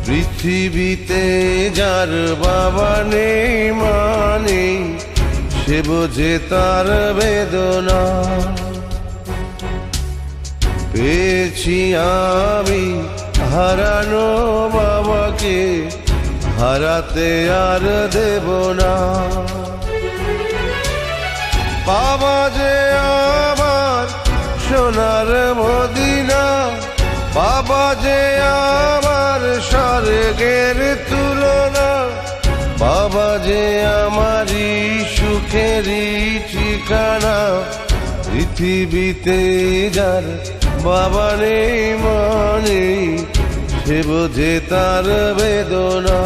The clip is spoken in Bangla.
পৃথিবীতে যার বাবা নেই মানে সে বোঝে তার বেদনা। পেয়েছি আমি হারানো বাবাকে, হারাতে আর দেব না। বাবা যে আমার সোনার মদিনা, বাবা যে আমার স্বর্গের তুলনা, বাবা যে আমারই সুখেরই ঠিকানা। পৃথিবীতে যার বাবা নেই মানে সে বোঝে তার বেদনা।